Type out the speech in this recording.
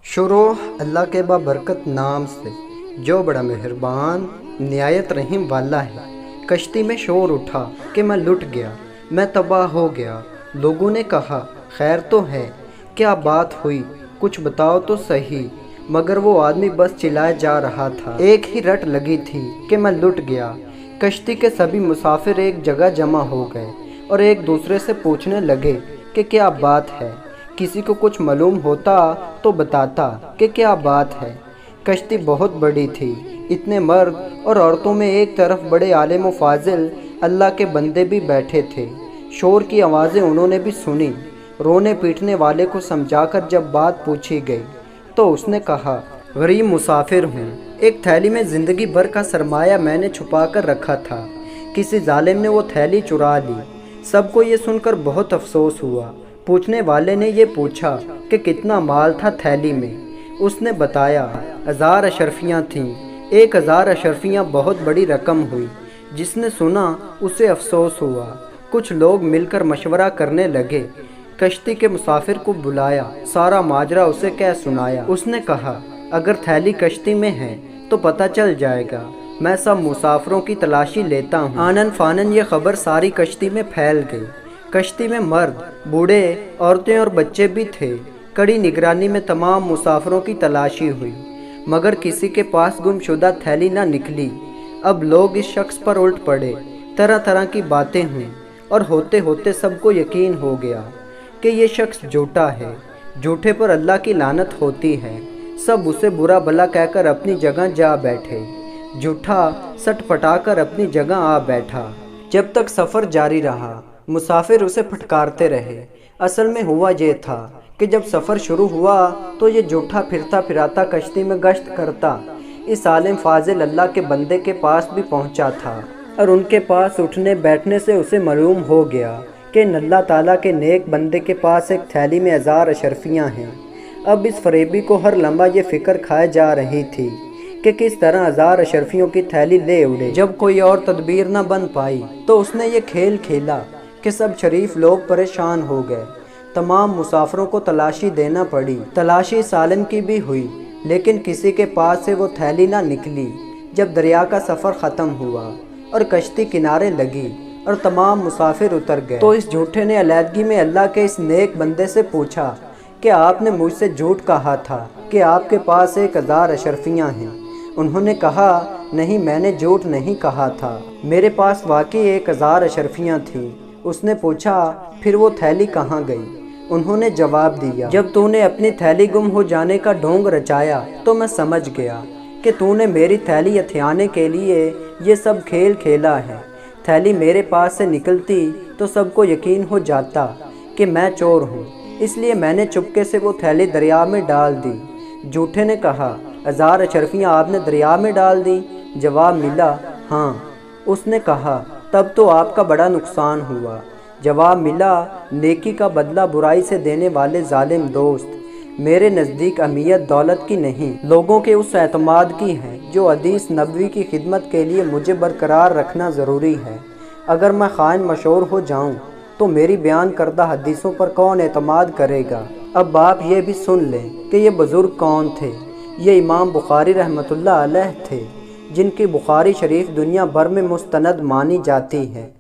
شروع اللہ کے بابرکت نام سے جو بڑا مہربان نہایت رحیم والا ہے۔ کشتی میں شور اٹھا کہ میں لٹ گیا، میں تباہ ہو گیا۔ لوگوں نے کہا خیر تو ہے، کیا بات ہوئی، کچھ بتاؤ تو صحیح۔ مگر وہ آدمی بس چلائے جا رہا تھا، ایک ہی رٹ لگی تھی کہ میں لٹ گیا۔ کشتی کے سبھی مسافر ایک جگہ جمع ہو گئے اور ایک دوسرے سے پوچھنے لگے کہ کیا بات ہے۔ کسی کو کچھ معلوم ہوتا تو بتاتا کہ کیا بات ہے۔ کشتی بہت بڑی تھی، اتنے مرد اور عورتوں میں ایک طرف بڑے عالم و فاضل اللہ کے بندے بھی بیٹھے تھے۔ شور کی آوازیں انہوں نے بھی سنی۔ رونے پیٹنے والے کو سمجھا کر جب بات پوچھی گئی تو اس نے کہا غریب مسافر ہوں، ایک تھیلی میں زندگی بھر کا سرمایہ میں نے چھپا کر رکھا تھا، کسی ظالم نے وہ تھیلی چرا لی۔ سب کو یہ سن کر بہت افسوس ہوا۔ پوچھنے والے نے یہ پوچھا کہ کتنا مال تھا تھیلی میں۔ اس نے بتایا 1000 اشرفیاں تھیں۔ 1000 اشرفیاں بہت بڑی رقم ہوئی۔ جس نے سنا اسے افسوس ہوا۔ کچھ لوگ مل کر مشورہ کرنے لگے، کشتی کے مسافر کو بلایا، سارا ماجرا اسے کہہ سنایا۔ اس نے کہا اگر تھیلی کشتی میں ہے تو پتہ چل جائے گا، میں سب مسافروں کی تلاشی لیتا ہوں۔ آنن فانن یہ خبر ساری کشتی میں پھیل گئی۔ کشتی میں مرد، بوڑھے، عورتیں اور بچے بھی تھے۔ کڑی نگرانی میں تمام مسافروں کی تلاشی ہوئی، مگر کسی کے پاس گم شدہ تھیلی نہ نکلی۔ اب لوگ اس شخص پر الٹ پڑے، طرح طرح کی باتیں ہوئیں اور ہوتے ہوتے سب کو یقین ہو گیا کہ یہ شخص جھوٹا ہے، جھوٹے پر اللہ کی لعنت ہوتی ہے۔ سب اسے برا بھلا کہہ کر اپنی جگہ جا بیٹھے۔ جھوٹا سٹ پٹا کر اپنی جگہ آ بیٹھا۔ جب تک سفر جاری رہا مسافر اسے پھٹکارتے رہے۔ اصل میں ہوا یہ تھا کہ جب سفر شروع ہوا تو یہ جھوٹا پھرتا پھراتا کشتی میں گشت کرتا اس عالم فاضل اللہ کے بندے کے پاس بھی پہنچا تھا، اور ان کے پاس اٹھنے بیٹھنے سے اسے معلوم ہو گیا کہ ان اللہ تعالیٰ کے نیک بندے کے پاس ایک تھیلی میں 1000 اشرفیاں ہیں۔ اب اس فریبی کو ہر لمحہ یہ فکر کھائے جا رہی تھی کہ کس طرح 1000 اشرفیوں کی تھیلی لے اڑے۔ جب کوئی اور تدبیر نہ بن پائی تو اس نے یہ کھیل کھیلا کہ سب شریف لوگ پریشان ہو گئے۔ تمام مسافروں کو تلاشی دینا پڑی۔ تلاشی سالم کی بھی ہوئی، لیکن کسی کے پاس سے وہ تھیلی نہ نکلی۔ جب دریا کا سفر ختم ہوا اور کشتی کنارے لگی اور تمام مسافر اتر گئے تو اس جھوٹے نے علیحدگی میں اللہ کے اس نیک بندے سے پوچھا کہ آپ نے مجھ سے جھوٹ کہا تھا کہ آپ کے پاس 1000 اشرفیاں ہیں۔ انہوں نے کہا نہیں، میں نے جھوٹ نہیں کہا تھا، میرے پاس واقعی 1000 اشرفیاں تھیں۔ اس نے پوچھا پھر وہ تھیلی کہاں گئی؟ انہوں نے جواب دیا جب تو نے اپنی تھیلی گم ہو جانے کا ڈھونگ رچایا تو میں سمجھ گیا کہ تو نے میری تھیلی ہتھیانے کے لیے یہ سب کھیل کھیلا ہے۔ تھیلی میرے پاس سے نکلتی تو سب کو یقین ہو جاتا کہ میں چور ہوں، اس لیے میں نے چپکے سے وہ تھیلی دریا میں ڈال دی۔ جھوٹے نے کہا 1000 اشرفیاں آپ نے دریا میں ڈال دی؟ جواب ملا ہاں۔ اس نے کہا تب تو آپ کا بڑا نقصان ہوا۔ جواب ملا نیکی کا بدلہ برائی سے دینے والے ظالم دوست، میرے نزدیک اہمیت دولت کی نہیں، لوگوں کے اس اعتماد کی ہے جو حدیث نبوی کی خدمت کے لیے مجھے برقرار رکھنا ضروری ہے۔ اگر میں خائن مشہور ہو جاؤں تو میری بیان کردہ حدیثوں پر کون اعتماد کرے گا؟ اب آپ یہ بھی سن لیں کہ یہ بزرگ کون تھے۔ یہ امام بخاری رحمۃ اللہ علیہ تھے، جن کی بخاری شریف دنیا بھر میں مستند مانی جاتی ہے۔